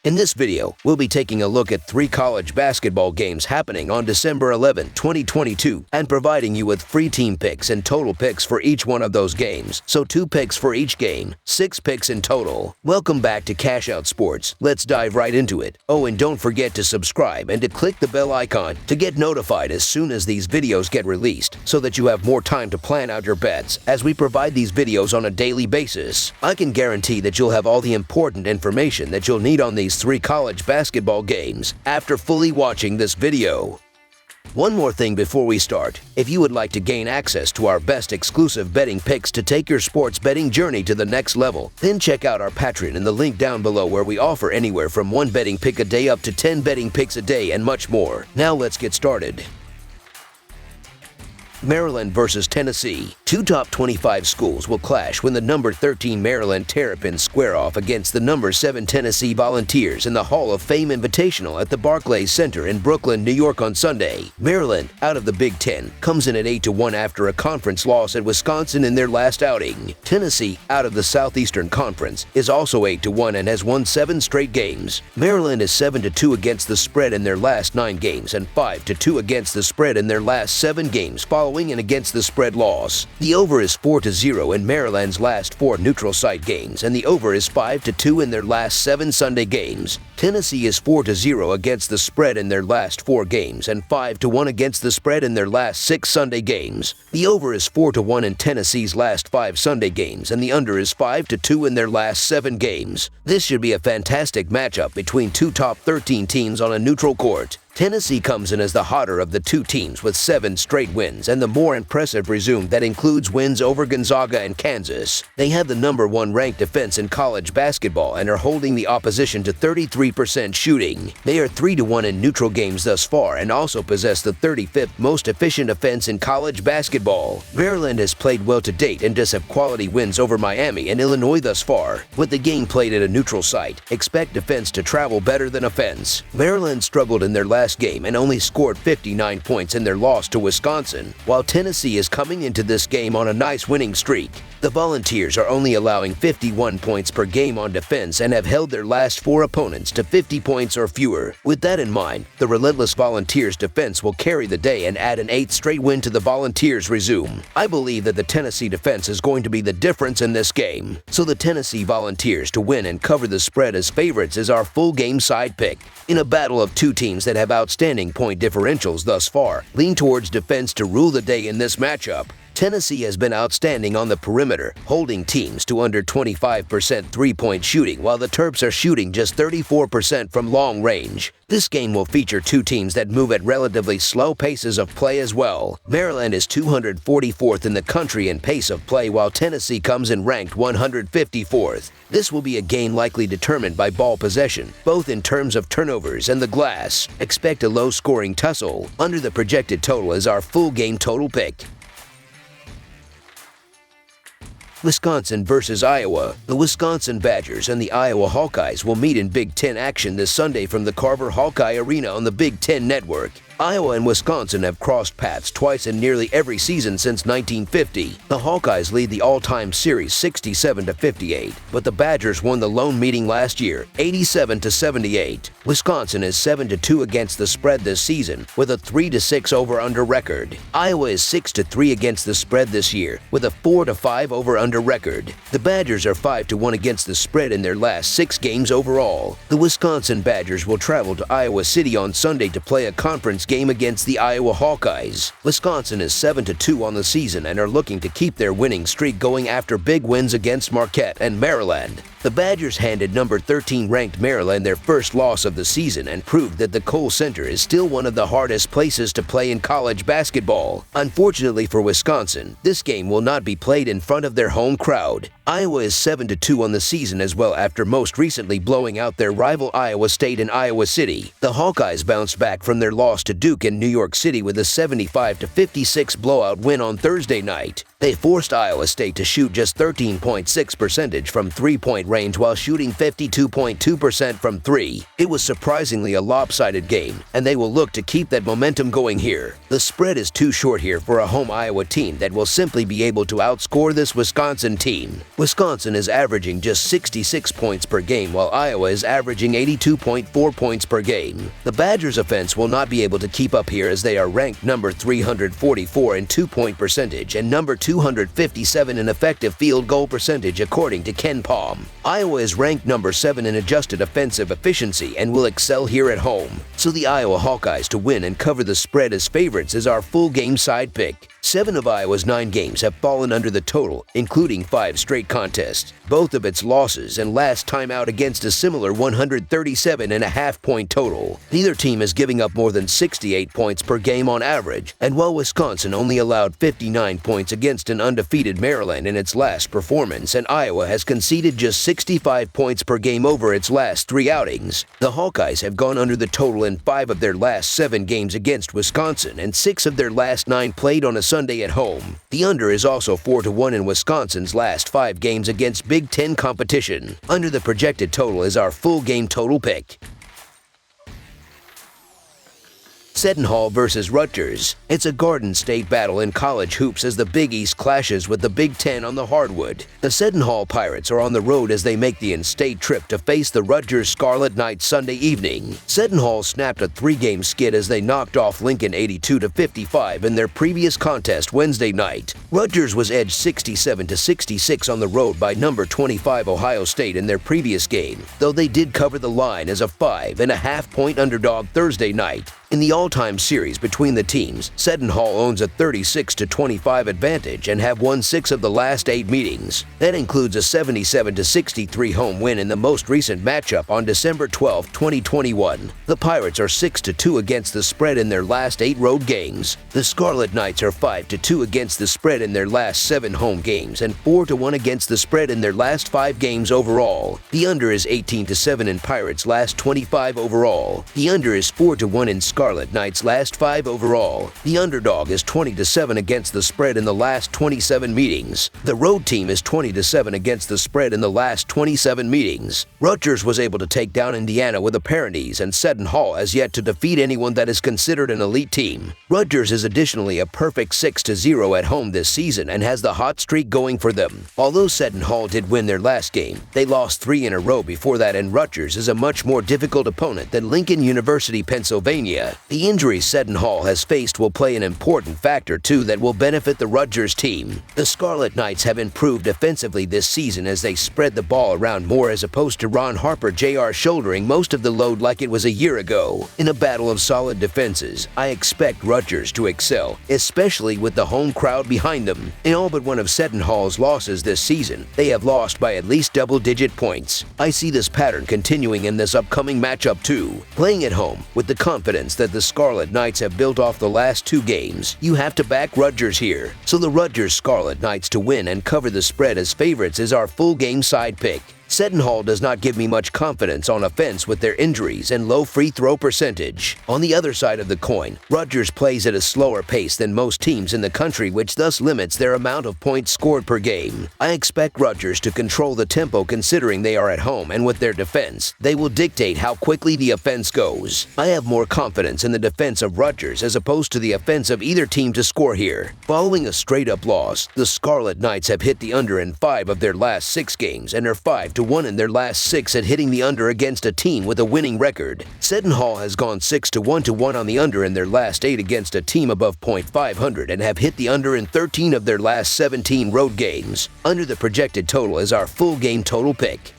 In this video, we'll be taking a look at 3 college basketball games happening on December 11, 2022, and providing you with free team picks and total picks for each one of those games. So 2 picks for each game, 6 picks in total. Welcome back to Cash Out Sports. Let's dive right into it. Oh, and don't forget to subscribe and to click the bell icon to get notified as soon as these videos get released, so that you have more time to plan out your bets as we provide these videos on a daily basis. I can guarantee that you'll have all the important information that you'll need on these 3 college basketball games after fully watching this video. One more thing before we start. If you would like to gain access to our best exclusive betting picks to take your sports betting journey to the next level, then check out our Patreon in the link down below, where we offer anywhere from 1 betting pick a day up to 10 betting picks a day and much more. Now let's get started. Maryland versus Tennessee. 2 top 25 schools will clash when the number 13 Maryland Terrapins square off against the number 7 Tennessee Volunteers in the Hall of Fame Invitational at the Barclays Center in Brooklyn, New York on Sunday. Maryland, out of the Big Ten, comes in at 8-1 after a conference loss at Wisconsin in their last outing. Tennessee, out of the Southeastern Conference, is also 8-1 and has won 7 straight games. Maryland is 7-2 against the spread in their last 9 games and 5-2 against the spread in their last 7 games following an against the spread loss. The over is 4-0 in Maryland's last 4 neutral site games, and the over is 5-2 in their last 7 Sunday games. Tennessee is 4-0 against the spread in their last 4 games and 5-1 against the spread in their last 6 Sunday games. The over is 4-1 in Tennessee's last 5 Sunday games, and the under is 5-2 in their last 7 games. This should be a fantastic matchup between 2 top 13 teams on a neutral court. Tennessee comes in as the hotter of the 2 teams with 7 straight wins, and the more impressive resume that includes wins over Gonzaga and Kansas. They have the number 1 ranked defense in college basketball and are holding the opposition to 33% shooting. They are 3-1 in neutral games thus far and also possess the 35th most efficient offense in college basketball. Maryland has played well to date and does have quality wins over Miami and Illinois thus far. With the game played at a neutral site, expect defense to travel better than offense. Maryland struggled in their last game and only scored 59 points in their loss to Wisconsin, while Tennessee is coming into this game on a nice winning streak. The Volunteers are only allowing 51 points per game on defense and have held their last 4 opponents to 50 points or fewer. With that in mind, the relentless Volunteers defense will carry the day and add an 8th straight win to the Volunteers resume. I believe that the Tennessee defense is going to be the difference in this game, so the Tennessee Volunteers to win and cover the spread as favorites is our full game side pick. In a battle of 2 teams that have outstanding point differentials thus far, lean towards defense to rule the day in this matchup. Tennessee has been outstanding on the perimeter, holding teams to under 25% 3-point shooting, while the Terps are shooting just 34% from long range. This game will feature 2 teams that move at relatively slow paces of play as well. Maryland is 244th in the country in pace of play, while Tennessee comes in ranked 154th. This will be a game likely determined by ball possession, both in terms of turnovers and the glass. Expect a low-scoring tussle. Under the projected total is our full game total pick. Wisconsin versus Iowa. The Wisconsin Badgers and the Iowa Hawkeyes will meet in Big Ten action this Sunday from the Carver Hawkeye Arena on the Big Ten Network. Iowa and Wisconsin have crossed paths twice in nearly every season since 1950. The Hawkeyes lead the all-time series 67-58, but the Badgers won the lone meeting last year 87-78. Wisconsin is 7-2 against the spread this season with a 3-6 over-under record. Iowa is 6-3 against the spread this year with a 4-5 over-under record. The Badgers are 5-1 against the spread in their last 6 games overall. The Wisconsin Badgers will travel to Iowa City on Sunday to play a conference game against the Iowa Hawkeyes. Wisconsin is 7-2 on the season and are looking to keep their winning streak going after big wins against Marquette and Maryland. The Badgers handed number 13 ranked Maryland their first loss of the season and proved that the Kohl Center is still one of the hardest places to play in college basketball. Unfortunately for Wisconsin, this game will not be played in front of their home crowd. Iowa is 7-2 on the season as well after most recently blowing out their rival Iowa State in Iowa City. The Hawkeyes bounced back from their loss to Duke in New York City with a 75-56 blowout win on Thursday night. They forced Iowa State to shoot just 13.6% from three-point range while shooting 52.2% from three. It was surprisingly a lopsided game, and they will look to keep that momentum going here. The spread is too short here for a home Iowa team that will simply be able to outscore this Wisconsin team. Wisconsin is averaging just 66 points per game while Iowa is averaging 82.4 points per game. The Badgers' offense will not be able to keep up here as they are ranked number 344 in two-point percentage and number 257 in effective field goal percentage according to Ken Palm. Iowa is ranked number 7 in adjusted offensive efficiency and will excel here at home. So the Iowa Hawkeyes to win and cover the spread as favorites is our full game side pick. 7 of Iowa's 9 games have fallen under the total, including 5 straight contests. Both of its losses and last time out against a similar 137.5-point total. Neither team is giving up more than 68 points per game on average, and while Wisconsin only allowed 59 points against an undefeated Maryland in its last performance, and Iowa has conceded just 65 points per game over its last 3 outings, the Hawkeyes have gone under the total in 5 of their last 7 games against Wisconsin and 6 of their last 9 played on a Sunday at home. The under is also 4-1 in Wisconsin's last 5 games against Big Ten competition. Under the projected total is our full game total pick. Seton versus Rutgers. It's a Garden State battle in college hoops as the Big East clashes with the Big Ten on the hardwood. The Seton Pirates are on the road as they make the in-state trip to face the Rutgers Scarlet Knights Sunday evening. Seton snapped a 3-game skid as they knocked off Lincoln 82-55 in their previous contest Wednesday night. Rutgers was edged 67-66 on the road by number 25 Ohio State in their previous game, though they did cover the line as a 5.5-point underdog Thursday night. In the all-time series between the teams, Seton owns a 36-25 advantage and have won 6 of the last 8 meetings. That includes a 77-63 home win in the most recent matchup on December 12, 2021. The Pirates are 6-2 against the spread in their last 8 road games. The Scarlet Knights are 5-2 against the spread in their last 7 home games and 4-1 against the spread in their last 5 games overall. The under is 18-7 in Pirates' last 25 overall. The under is 4-1 in Scarlet Knights' last 5 overall. The underdog is 20-7 against the spread in the last 27 meetings. The road team is 20-7 against the spread in the last 27 meetings. Rutgers was able to take down Indiana with apparent ease, and Seton has yet to defeat anyone that is considered an elite team. Rutgers is additionally a perfect 6-0 at home this season and has the hot streak going for them. Although Seton did win their last game, they lost 3 in a row before that, and Rutgers is a much more difficult opponent than Lincoln University, Pennsylvania. The injuries Seton has faced will play an important factor too that will benefit the Rutgers team. The Scarlet Knights have improved defensively this season as they spread the ball around more as opposed to Ron Harper Jr. shouldering most of the load like it was a year ago. In a battle of solid defenses, I expect Rutgers to excel, especially with the home crowd behind them. In all but one of Seton losses this season, they have lost by at least double-digit points. I see this pattern continuing in this upcoming matchup too. Playing at home with the confidence that the Scarlet Knights have built off the last 2 games, you have to back Rutgers here. So the Rutgers Scarlet Knights to win and cover the spread as favorites is our full game side pick. Seton does not give me much confidence on offense with their injuries and low free throw percentage. On the other side of the coin, Rutgers plays at a slower pace than most teams in the country, which thus limits their amount of points scored per game. I expect Rutgers to control the tempo considering they are at home, and with their defense, they will dictate how quickly the offense goes. I have more confidence in the defense of Rutgers as opposed to the offense of either team to score here. Following a straight-up loss, the Scarlet Knights have hit the under in 5 of their last 6 games and are 5-1 in their last 6 at hitting the under against a team with a winning record. Seton has gone 6-1 on the under in their last 8 against a team above .500 and have hit the under in 13 of their last 17 road games. Under the projected total is our full game total pick.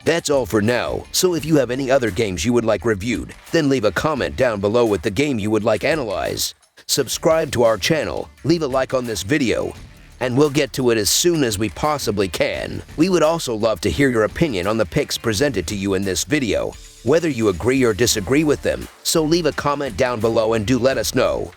That's all for now, so if you have any other games you would like reviewed, then leave a comment down below with the game you would like analyzed. Subscribe to our channel, leave a like on this video, and we'll get to it as soon as we possibly can. We would also love to hear your opinion on the picks presented to you in this video, whether you agree or disagree with them, so leave a comment down below and do let us know.